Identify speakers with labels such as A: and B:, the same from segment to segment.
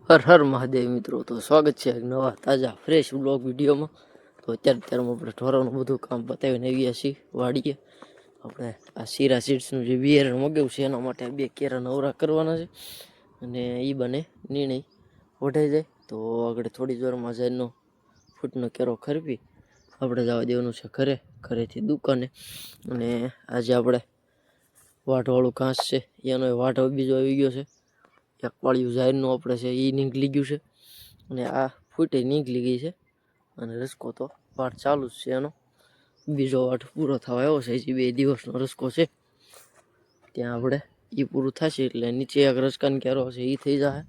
A: હર હર મહાદેવ મિત્રો, તો સ્વાગત છે એક નવા તાજા ફ્રેશ બ્લોગ વિડીયોમાં. તો અત્યારમાં આપણે ઢોરોનું બધું કામ પતાવીને આવ્યા છીએ વાડીએ. આપણે આ શીરા સીડ્સનું જે બિયારણ મગાવ્યું છે એના માટે 2 કેરા નવરા કરવાના છે, અને એ બને નિર્ણય વઢાઈ જાય તો આગળ થોડી જ વારમાં જાયનો ફૂટનો કેરો ખરપી આપણે જવા દેવાનું છે ઘરેથી દુકાને. અને આજે આપણે વાટવાળું ઘાસ છે એનો વાટ બીજો આવી ગયો છે. એક વાળિયું જાહેરનું આપણે છે એ નીકળી ગયું છે, અને આ ફૂટે નીકળી ગઈ છે, અને રસકો તો વાટ ચાલુ જ છે એનો. બીજો વાટ પૂરો થવા આવ્યો છે, જે 2 દિવસનો રસકો છે. ત્યાં આપણે એ પૂરું થશે એટલે નીચે એક રસકાન ક્યારો છે એ થઈ જશે,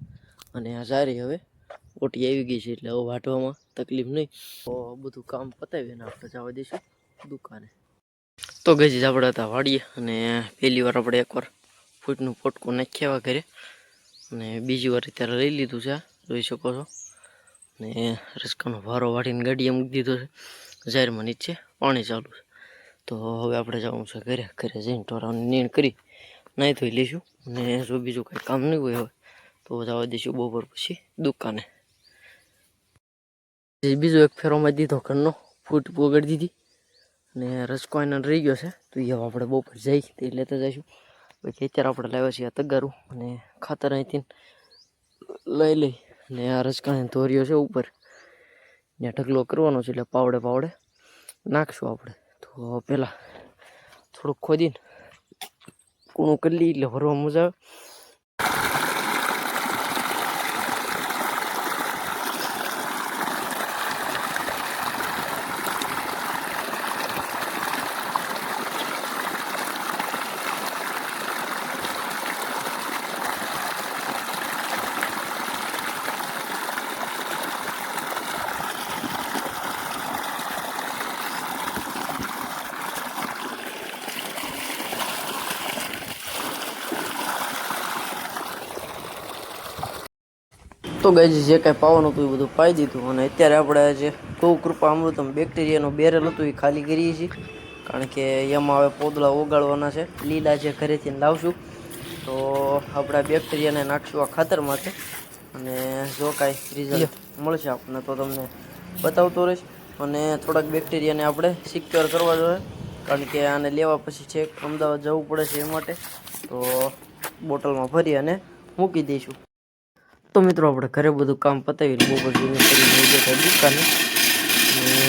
A: અને આ સારી હવે ઓટી આવી ગઈ છે એટલે હવે વાટવામાં તકલીફ નહીં. તો બધું કામ પતાવીને આપણે જવા દઈશું દુકાને. તો ગઈ આપણે હતા વાડીએ, અને પહેલી વાર આપણે એકવાર ફૂટનું પોટકું નાખ્યા ઘરે, અને બીજી વાર અત્યારે લઈ લીધું છે, જોઈ શકો છો. ને રસકાનો ભારો વાળીને ગાડીએ મૂકી દીધો છે, જાહેરમાં નીચે પાણી ચાલુ છે. તો હવે આપણે જવાનું છે ઘરે જઈને ઢોરાની નીણ કરી નાહી ધોઈ લઈશું, અને જો બીજું કંઈ કામ નહીં હોય હવે તો જવા દઈશું બપોર પછી દુકાને. બીજો એક ફેરોમાં દીધો ઘરનો ફૂટ પોગાડી દીધી, અને રસકો એને રહી ગયો છે તો એ આપણે બપોર જઈ તે લેતા જઈશું. પછી અત્યારે આપણે લાવ્યા છીએ આ તગારું, અને ખાતર અહીંથી લઈ અને આ રસકાને ધોર્યો છે ઉપર ત્યાં ઢગલો કરવાનો છે, એટલે પાવડે નાખશું આપણે. તો પહેલાં થોડુંક ખોદીને કૂણું કરી લઈએ એટલે ભરવા મજા આવે. તો ગાઈઝ જે કાંઈ પાવાનું હતું એ બધું પાઈ દીધું, અને અત્યારે આપણે જે ગૌ કૃપા અમૃતમ બેક્ટેરિયાનું બેરલ હતું એ ખાલી કરીએ છીએ, કારણ કે એમાં હવે પોદળા ઓગાળવાના છે લીલા જે ઘરેથી લાવશું. તો આપણે બેક્ટેરિયાને નાખશું આ ખાતરમાં છે, અને જો કાંઈ રિઝલ્ટ મળશે આપણને તો તમને બતાવતો રહીશ. અને થોડાક બેક્ટેરિયાને આપણે સિક્યોર કરવા જોઈએ, કારણ કે આને લેવા પછી છે અમદાવાદ જવું પડે છે, એ માટે તો બોટલમાં ભરી અને મૂકી દઈશું. તો મિત્રો આપણે ઘરે બધું કામ પતાવી બપોર કરીને કરી બેઠા દુકાને,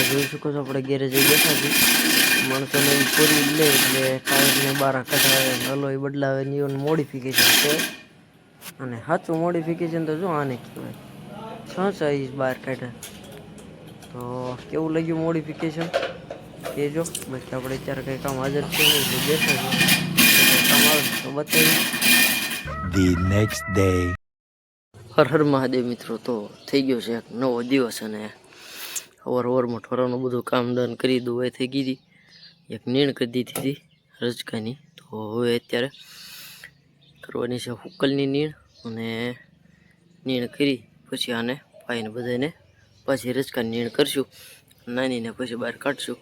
A: જોઈ શકો છો આપણે ગેરેજ બેઠા છીએ. માણસોને પૂરી લે એટલે ટાયરને બહાર કઢાવે, અલોય બદલાવે ને એવું મોડિફિકેશન છે. અને સાચું મોડિફિકેશન તો જો આને કહેવાય, 6 સાઈઝ બહાર કાઢ્યા. તો કેવું લાગ્યું મોડિફિકેશન એ જો. બાકી આપણે અત્યારે કંઈ કામ હાજર છે નહીં, તો બેઠા છે, કામ આવે તો બતાવી.
B: The next day.
A: Har Har Mahadev મિત્રો, તો થઈ ગયો છે એક નવો દિવસ, અને અવારમાં ઠોરાનું બધું કામ દાન કરી દુવાઈ થઈ ગઈ હતી. એક નીણ કરી દીધી હતી રજકાની, તો હવે અત્યારે કરવાની છે હુકલની નીણ, અને નીણ કરી પછી આને પાઈને બધાને પાછી રજકાની નીણ કરશું, નાનીને પછી બહાર કાઢશું.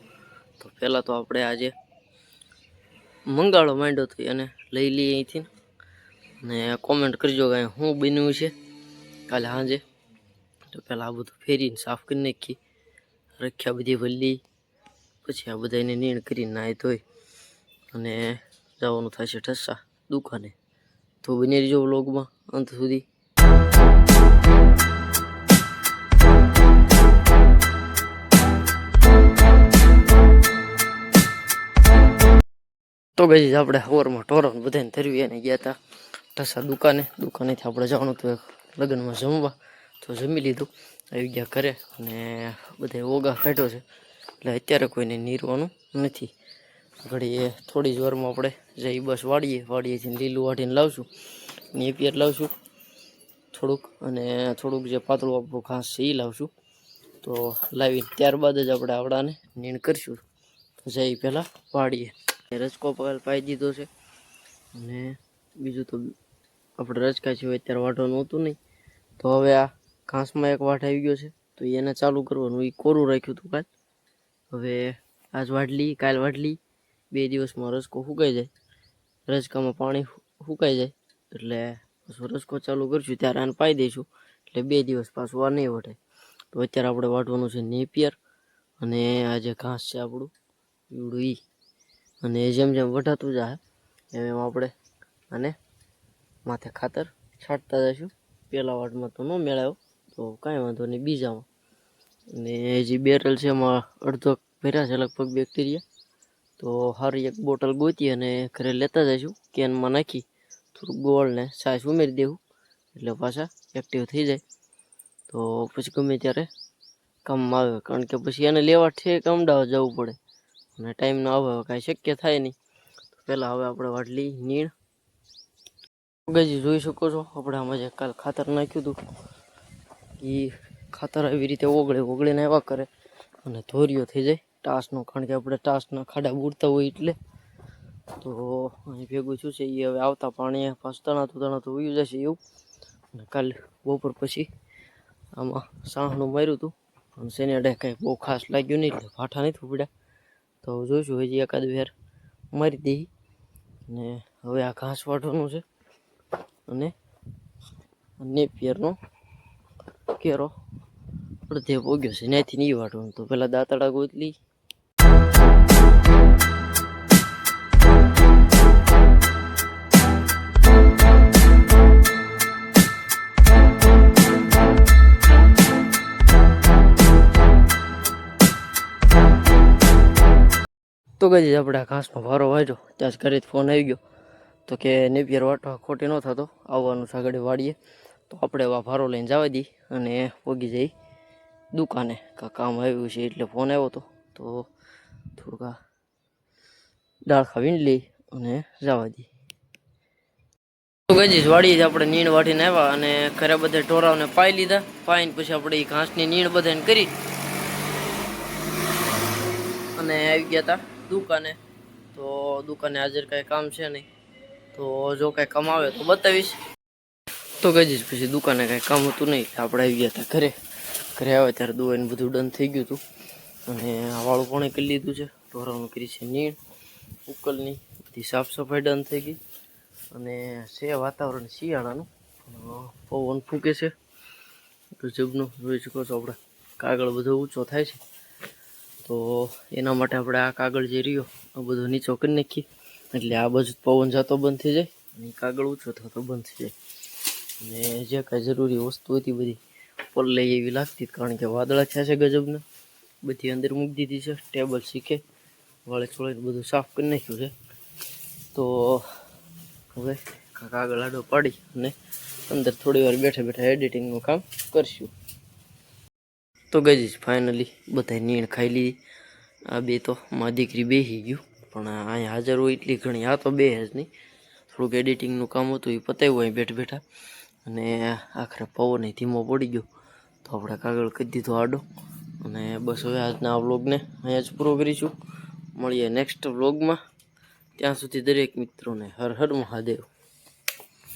A: તો પહેલાં તો આપણે આજે મંગાળો માંડ્યો હતો એને લઈ લઈએ અહીંથી, અને કોમેન્ટ કરજો કે શું બન્યું છે કાલે સાંજે. તો પહેલાં આ બધું ફેરીને સાફ કરી નાખી, રખ્યા બધી વલ્લી, પછી આ બધાને નીણ કરીને નાહી ધોઈ અને જવાનું થશે ઠસ્સા દુકાને. તો બની રહેજો વ્લોગમાં અંત સુધી. તો ગઈ આપણે સવારમાં ઢોરણ બધાને ધરવી અને ગયા હતા ઠસ્સા દુકાનેથી આપણે જવાનું હતું લગ્નમાં જમવા. તો જમી લીધું, આવી ગયા ઘરે, અને બધા ઓગા કાઢ્યો છે એટલે અત્યારે કોઈને નીરવાનું નથી. ઘડીએ થોડી જ વારમાં આપણે જઈ બસ વાડીએથી લીલું વાટીને લાવશું, નેપિયર લાવશું થોડુંક, અને થોડુંક જે પાતળું આપણું ઘાસ છે એ લાવશું. તો લાવીને ત્યારબાદ જ આપણે આવડાને નીણ કરીશું. તો જઈ પહેલાં વાડીએ. રજકો પાઈ દીધો છે, અને બીજું તો આપણે રજકા છે અત્યારે વાટવાનું હતું નહીં. તો હવે આ ઘાસમાં એક વાટ આવી ગયો છે, તો એને ચાલુ કરવાનું. એ કોરું રાખ્યું હતું કાલ, હવે આજ વાટલી કાલ વાટલી, 2 દિવસમાં રજકો સુકાઈ જાય. રજકામાં પાણી સુકાઈ જાય એટલે રજકો ચાલુ કરીશું ત્યારે આને પાઈ દઈશું, એટલે 2 દિવસ પાછું આ નહીં વઢે. તો અત્યારે આપણે વાટવાનું છે નેપિયર, અને આ જે ઘાસ છે આપણું ઈવડું ઈ, અને જેમ જેમ વઢાતું જાય એમ એમ આપણે આને માથે ખાતર છાંટતા જઈશું. પહેલા વાટમાં તો ન મેળાયો તો કાંઈ વાંધો નહીં બીજામાં. અને જે બેરલ છે એમાં અડધો ભર્યા છે લગભગ બેક્ટેરિયા. તો સારી એક બોટલ ગોતી અને ઘરે લેતા જઈશું, કેનમાં નાખી થોડુંક ગોળ ને છાશ ઉમેરી દેવું એટલે પાછા એક્ટિવ થઈ જાય. તો પછી ગમે ત્યારે કામમાં આવે, કારણ કે પછી એને લેવા ઠેક અમદાવાદ જવું પડે અને ટાઈમનો આવે કાંઈ શક્ય થાય નહીં. તો પહેલાં હવે આપણે વાટલી નીણ ગજી જોઈ શકો છો. આપણે આમાં જે કાલ ખાતર નાખ્યું હતું એ ખાતર આવી રીતે ઓગળીને આવ્યા કરે અને ધોરિયો થઈ જાય ટાસનો, કારણ કે આપણે ટાસના ખાડા બુરતા હોય એટલે. તો અહીં ભેગું શું છે એ હવે આવતા પાણી પાછું તણાતું ઉયું જશે એવું. અને કાલે બપોર પછી આમાં સાહનું માર્યું હતું અને શેનેડે કાંઈ બહુ ખાસ લાગ્યું નહીં એટલે ભાઠા નથી ઉપડ્યા. તો જોઈશું હજી એકાદ વેર મારી દઈ. અને હવે આ ઘાસ વાટવાનું છે અને નેપિયરનો કેરો અડધે પોગ્યો છે, ત્યાંથી નહીં વાટવાનું. તો પહેલાં દાંતડા ગોતલી. તો ગઈ આપણે આ ઘાસનો ભારો વાંચ્યો ત્યાં જ ઘરેથી ફોન આવી ગયો તો કે નેપિયર વાટવા ખોટી ન થતો, આવવાનું છે આગળ વાડીએ. તો આપણે આ ભારો લઈને જવા દઈએ અને પોગી જઈ દુકાને, કામ આવ્યું છે એટલે ફોન આવ્યો હતો. તો થોડુંક આ ડાળખા વીણ લઈ અને જવા દઈએ. તો ગઈ વાડીએ આપણે નીણ વાટીને આવ્યા અને ઘરે બધા ઢોરાઓને પાઈ લીધા. પાઈને પછી આપણે એ ઘાસની નીણ બધાને કરી અને આવી ગયા હતા દુકાને. તો દુકાને હાજર કાંઈ કામ છે નહીં, તો જો કાંઈ કામ આવે તો બતાવીશ. તો ગઈ પછી દુકાને કાંઈ કામ હતું નહીં એટલે આપણે આવી ગયા હતા ઘરે. ઘરે આવે ત્યારે દુવાઈને બધું ડન થઈ ગયું હતું અને વાળું પણ કરી લીધું છે. ઢોરાનું કરી છે નીણ, ઉકલની બધી સાફ સફાઈ ડન થઈ ગઈ. અને છે વાતાવરણ શિયાળાનું, પવન ફૂંકે છે ગજબનું જોઈ શકો છો. આપણે કાગળ બધો ઊંચો થાય છે તો એના માટે આપણે આ કાગળ જે રહ્યો આ બધો નીચો કરી નાખીએ એટલે આ બાજુ પવન જતો બંધ થઈ જાય અને કાગળ ઊંચો થતો બંધ થઈ જાય. અને જે કાંઈ જરૂરી વસ્તુ હતી બધી પર લઈ એવી લાગતી, કારણ કે વાદળા થયા છે ગજબના. બધી અંદર મૂકી દીધી છે, ટેબલ શીખે વાળે છોડીને બધું સાફ કરી નાખ્યું છે. તો હવે કાગળ આડો પાડી અને અંદર થોડી વાર બેઠા બેઠા એડિટિંગનું કામ કરશું. તો ગઈ ફાઇનલી બધા નીણ ખાઈ લીધી. આ બે તો મારી દીકરી બેસી ગયું, પણ અહીંયા હાજર હોય એટલી ઘણી, આ તો બે જ નહીં. થોડુંક એડિટિંગનું કામ હતું એ પતાવ્યું અહીં બેઠા બેઠા. અને આખરે પવન ધીમો પડી ગયો તો આપણે કાગળ કરી દીધો આડો. અને બસ હવે આજના આ વ્લોગને અહીંયા જ પૂરો કરીશું. મળીએ નેક્સ્ટ વ્લોગમાં. ત્યાં સુધી દરેક મિત્રોને હર હર મહાદેવ.